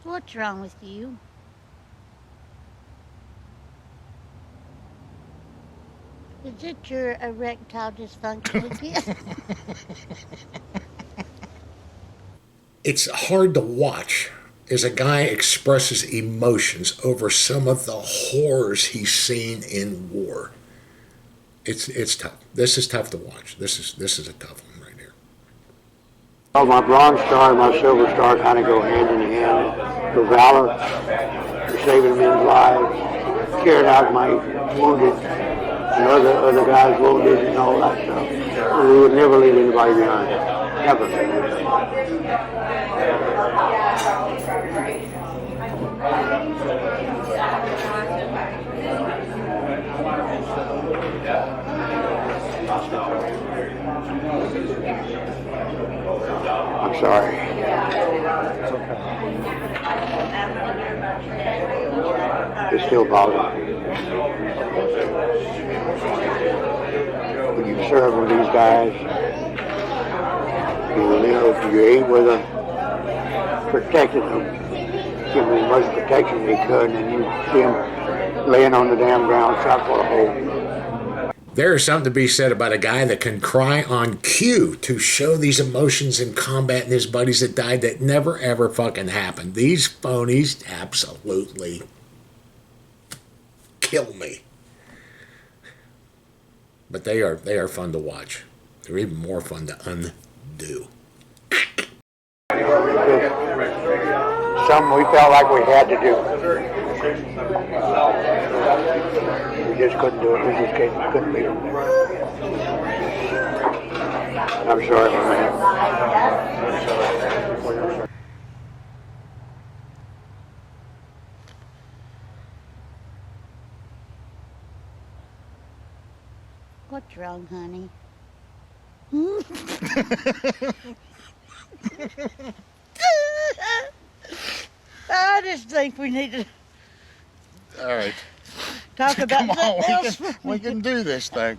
What's wrong with you? Is it your erectile dysfunction again? It's hard to watch as a guy expresses emotions over some of the horrors he's seen in war. It's tough. This is tough to watch. This is a tough one right here. Well, my Bronze Star and my Silver Star kind of go hand in hand. For valor, for saving men's lives, carrying out my wounded, and other guys wounded and all that stuff. We would never leave anybody behind. Never. I'm sorry. It still bothers me. When you serve with these guys, you live, you ate with them, protected them, give them as much protection they could, and you see them laying on the damn ground, shot full of holes. There is something to be said about a guy that can cry on cue to show these emotions in combat and his buddies that died that never ever fucking happened. These phonies absolutely kill me. But they are fun to watch. They're even more fun to undo. Something we felt like we had to do. We just couldn't do it. We just couldn't beat them. I'm sorry, my man. What's wrong, honey? I just think we need to All right. talk about Come on, something else. we can do this thing.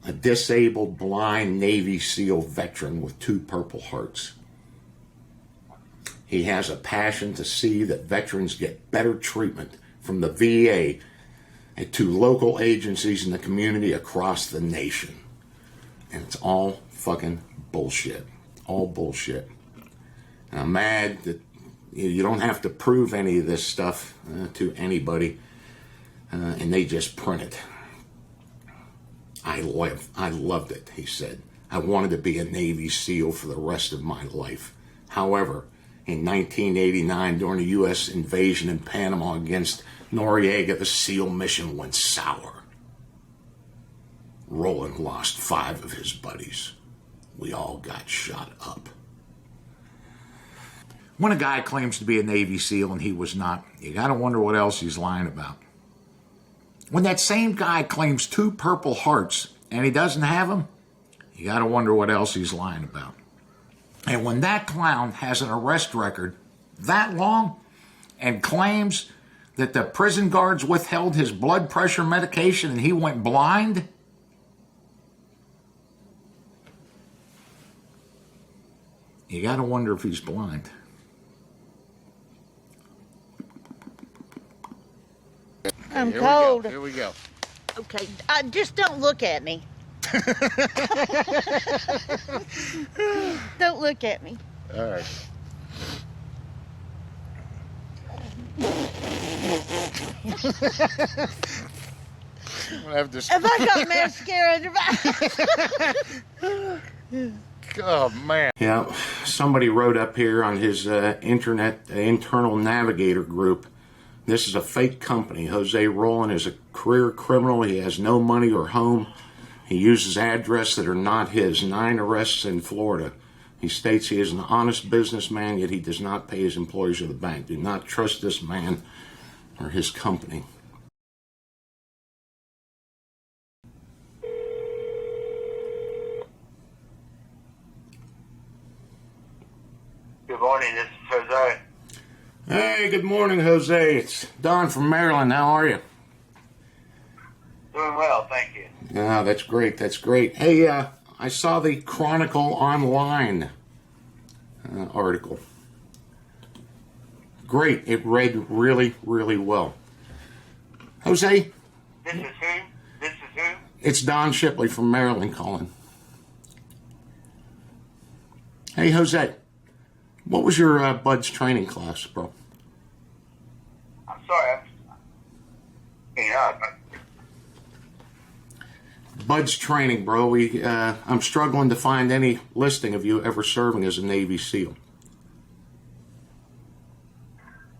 A disabled, blind Navy SEAL veteran with 2 Purple Hearts. He has a passion to see that veterans get better treatment from the VA and to local agencies in the community across the nation. And it's all fucking bullshit. All bullshit. And I'm mad that you don't have to prove any of this stuff to anybody, and they just print it. I loved it, he said. I wanted to be a Navy SEAL for the rest of my life. However, in 1989, during the U.S. invasion in Panama against Noriega, the SEAL mission went sour. Roland lost 5 of his buddies. We all got shot up. When a guy claims to be a Navy SEAL and he was not, you gotta wonder what else he's lying about. When that same guy claims 2 Purple Hearts and he doesn't have them, you gotta wonder what else he's lying about. And when that clown has an arrest record that long and claims that the prison guards withheld his blood pressure medication and he went blind, you gotta wonder if he's blind. I'm cold. Here we go. Okay, just don't look at me. Don't look at me. All right. Have this. Have I got mascara? Oh man. Yeah, somebody wrote up here on his internet internal navigator group, this is a fake company. Jose Roland is a career criminal. He has no money or home. He uses addresses that are not his. 9 arrests in Florida. He states he is an honest businessman, yet he does not pay his employees or the bank. Do not trust this man or his company. Good morning, this is Jose. Hey, good morning, Jose. It's Don from Maryland. How are you? Doing well, thank you. Yeah, that's great. That's great. Hey, I saw the Chronicle Online article. Great. It read really, really well. Jose? This is who? This is who? It's Don Shipley from Maryland calling. Hey, Jose. What was your Bud's training class, bro? I'm sorry. Bud's training, bro. I'm struggling to find any listing of you ever serving as a Navy SEAL.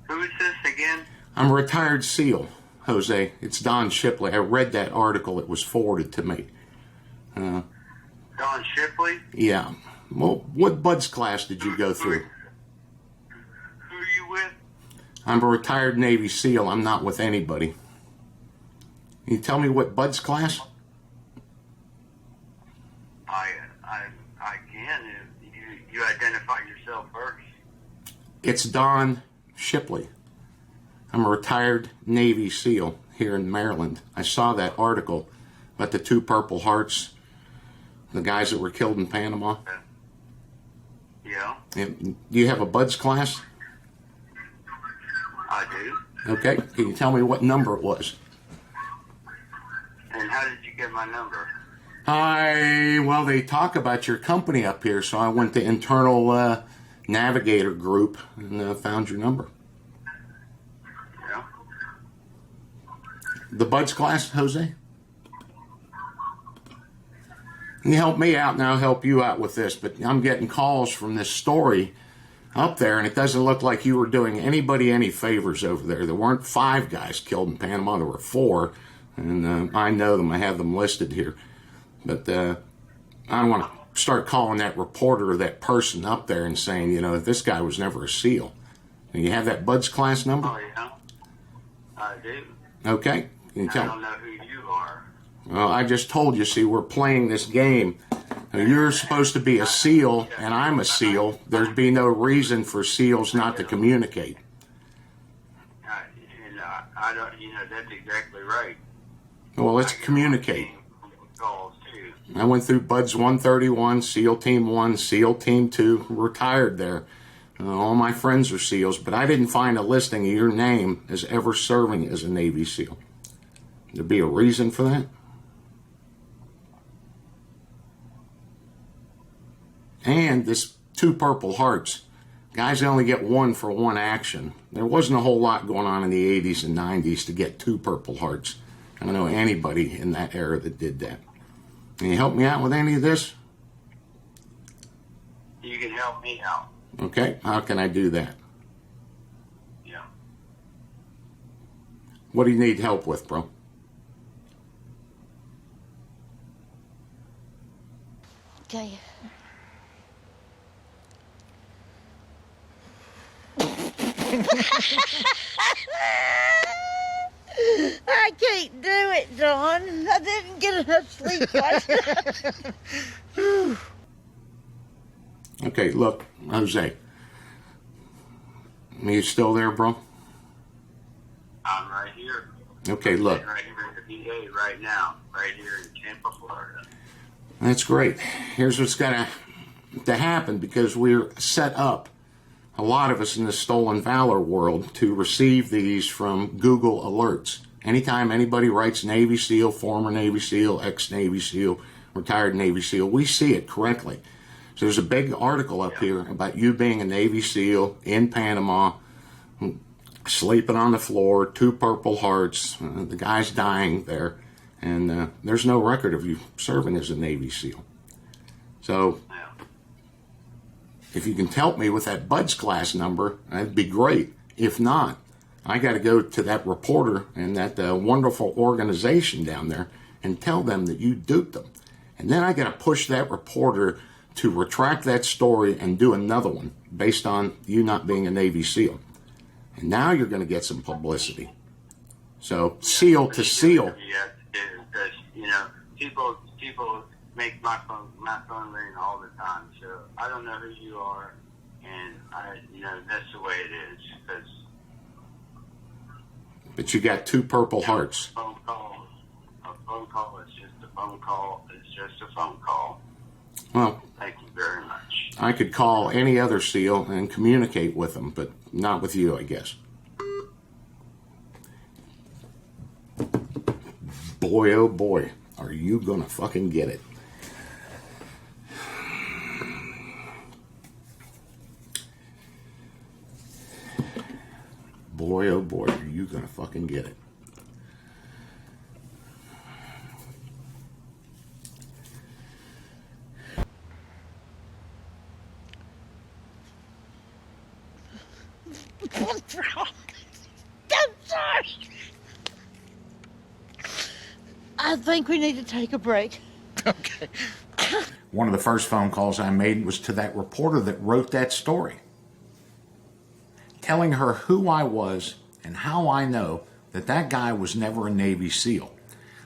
Who is this again? I'm a retired SEAL, Jose. It's Don Shipley. I read that article. It was forwarded to me. Don Shipley? Yeah. Well, what Bud's class did you go through? Who are you with? I'm a retired Navy SEAL. I'm not with anybody. Can you tell me what Bud's class? I can. You identify yourself first. It's Don Shipley. I'm a retired Navy SEAL here in Maryland. I saw that article about the 2 Purple Hearts, the guys that were killed in Panama. Yeah. Do you have a Bud's class? I do. Okay. Can you tell me what number it was? And how did you get my number? Well, they talk about your company up here, so I went to Internal Navigator Group and found your number. Yeah. The Bud's class, Jose? Can you help me out and I'll help you out with this, but I'm getting calls from this story up there, and it doesn't look like you were doing anybody any favors over there. There weren't 5 guys killed in Panama. There were 4, and I know them. I have them listed here. But I want to start calling that reporter or that person up there and saying, you know, this guy was never a SEAL. And you have that Bud's class number? Oh, yeah. I do. Okay. Can you I tell don't know who you are. Well, I just told you, see, we're playing this game. Now, you're supposed to be a SEAL, and I'm a SEAL. There'd be no reason for SEALs not to communicate. I don't, that's exactly right. Well, let's communicate. Calls too. I went through Bud's 131, SEAL Team 1, SEAL Team 2, retired there. All my friends are SEALs, but I didn't find a listing of your name as ever serving as a Navy SEAL. There'd be a reason for that? And this 2 Purple Hearts. Guys only get 1 for 1 action. There wasn't a whole lot going on in the 80s and 90s to get 2 Purple Hearts. I don't know anybody in that era that did that. Can you help me out with any of this? You can help me out. Okay, how can I do that? Yeah. What do you need help with, bro? Okay. I can't do it, Dawn. I didn't get enough sleep last night. Okay, look, Jose. Are you still there, bro? I'm right here. Okay, look. Right here in the VA right now. Right here in Tampa, Florida. That's great. Here's what's got to happen, because we're set up, a lot of us in the stolen valor world, to receive these from Google alerts. Anytime anybody writes Navy SEAL, former Navy SEAL, ex-Navy SEAL, retired Navy SEAL, we see it correctly. So there's a big article up here about you being a Navy SEAL in Panama, sleeping on the floor, 2 Purple Hearts, the guy's dying there, and there's no record of you serving as a Navy SEAL. So if you can help me with that Bud's class number, that'd be great. If not, I got to go to that reporter and that wonderful organization down there and tell them that you duped them. And then I got to push that reporter to retract that story and do another one based on you not being a Navy SEAL. And now you're going to get some publicity. So SEAL to SEAL. Because people make my phone ring all the time. So I don't know who you are, and that's the way it is. Because but you got 2 Purple Hearts. A phone call is just a phone call. It's just a phone call. Well, Thank you very much. I could call any other SEAL and communicate with them, but not with you, I guess. Boy, oh boy, are you gonna fucking get it. Boy, oh boy, are you gonna fucking get it. What's wrong? I'm sorry. I think we need to take a break. Okay. One of the first phone calls I made was to that reporter that wrote that story, telling her who I was and how I know that that guy was never a Navy SEAL.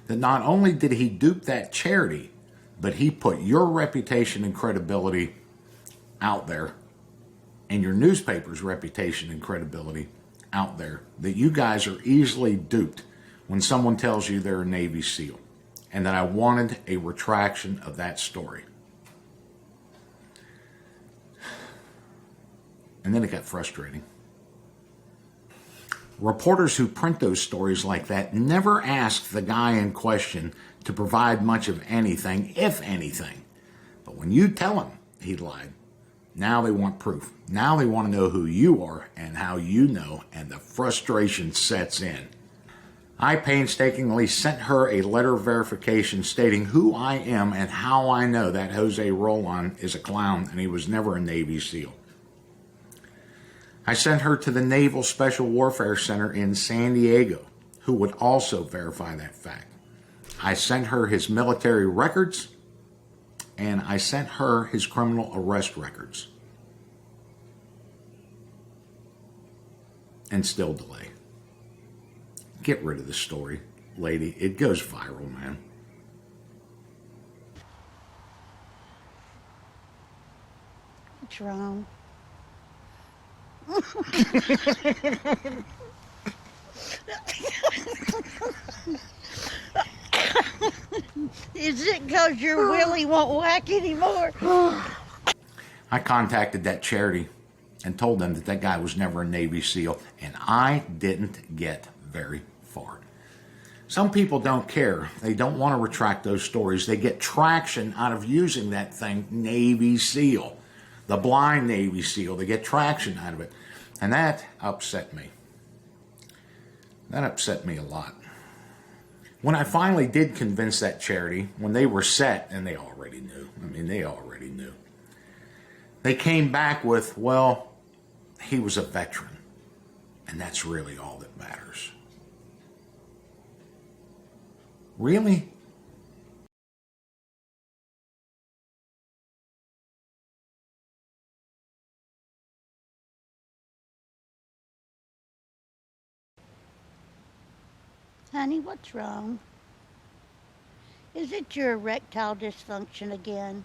That not only did he dupe that charity, but he put your reputation and credibility out there, and your newspaper's reputation and credibility out there, that you guys are easily duped when someone tells you they're a Navy SEAL, and that I wanted a retraction of that story. And then it got frustrating. Reporters who print those stories like that never ask the guy in question to provide much of anything, if anything. But when you tell them he lied, now they want proof. Now they want to know who you are and how you know, and the frustration sets in. I painstakingly sent her a letter of verification stating who I am and how I know that Jose Roland is a clown and he was never a Navy SEAL. I sent her to the Naval Special Warfare Center in San Diego, who would also verify that fact. I sent her his military records, and I sent her his criminal arrest records. And still delay. Get rid of the story, lady. It goes viral, man. What's wrong? Is it because your willy won't whack anymore? I contacted that charity and told them that that guy was never a Navy SEAL, and I didn't get very far. Some people don't care. They don't want to retract those stories. They get traction out of using that thing, Navy SEAL. The blind Navy SEAL. They get traction out of it. And that upset me. That upset me a lot. When I finally did convince that charity, when they were set, and they already knew. I mean, they already knew. They came back with, well, he was a veteran. And that's really all that matters. Really? Honey, what's wrong? Is it your erectile dysfunction again?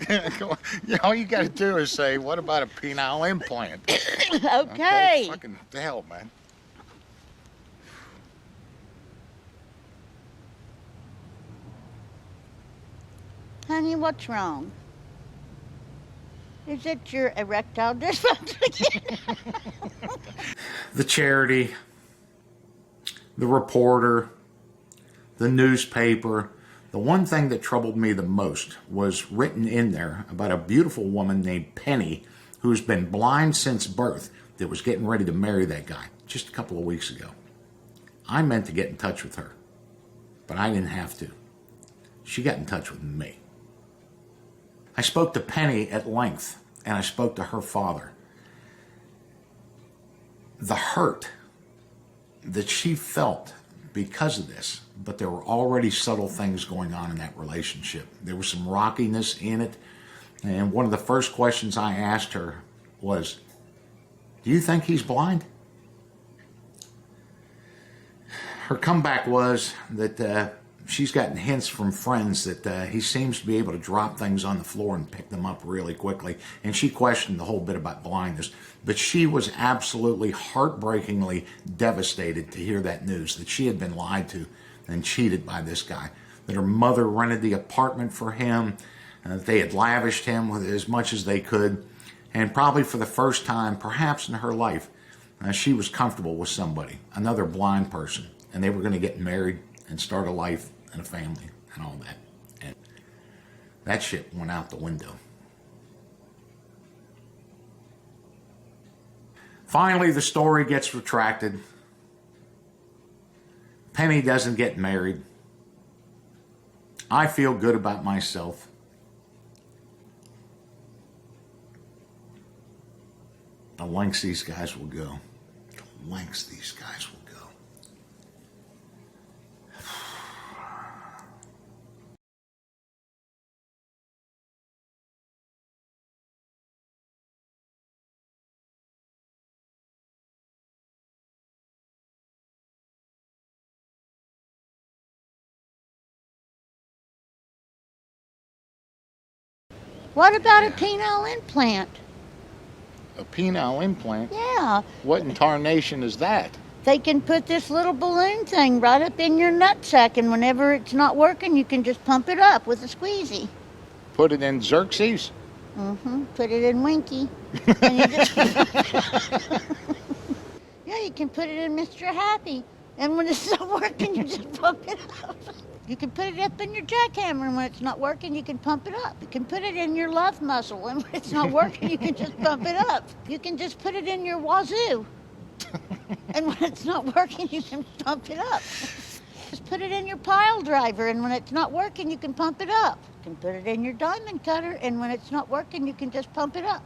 Yeah, all you got to do is say, "What about a penile implant?" Okay. Fucking the hell, man. Honey, what's wrong? Is it your erectile dysfunction again? The charity, the reporter, the newspaper. The one thing that troubled me the most was written in there about a beautiful woman named Penny who's been blind since birth that was getting ready to marry that guy just a couple of weeks ago. I meant to get in touch with her, but I didn't have to. She got in touch with me. I spoke to Penny at length, and I spoke to her father. The hurt that she felt because of this, but there were already subtle things going on in that relationship. There was some rockiness in it, and one of the first questions I asked her was, do you think he's blind? Her comeback was that she's gotten hints from friends that he seems to be able to drop things on the floor and pick them up really quickly. And she questioned the whole bit about blindness. But she was absolutely heartbreakingly devastated to hear that news, that she had been lied to and cheated by this guy, that her mother rented the apartment for him, that they had lavished him with as much as they could. And probably for the first time, perhaps in her life, she was comfortable with somebody, another blind person, and they were going to get married and start a life and a family and all that. And that shit went out the window. Finally, the story gets retracted. Penny doesn't get married. I feel good about myself. The lengths these guys will go. The lengths these guys will go. What about a penile implant? A penile implant? Yeah, What in tarnation is that? they can put this little balloon thing right up in your nutsack, and whenever it's not working, you can just pump it up with a squeezy. Put it in Xerxes? Put it in Winky. And you just yeah, you can put it in Mr. Happy. And when it's not working, you just pump it up. You can put it up in your jackhammer, and when it's not working, you can pump it up. You can put it in your love muscle, and when it's not working, you can just pump it up. You can just put it in your wazoo. And when it's not working, you can pump it up. Just put it in your pile driver, and when it's not working, you can pump it up. You can put it in your diamond cutter, and when it's not working, you can just pump it up.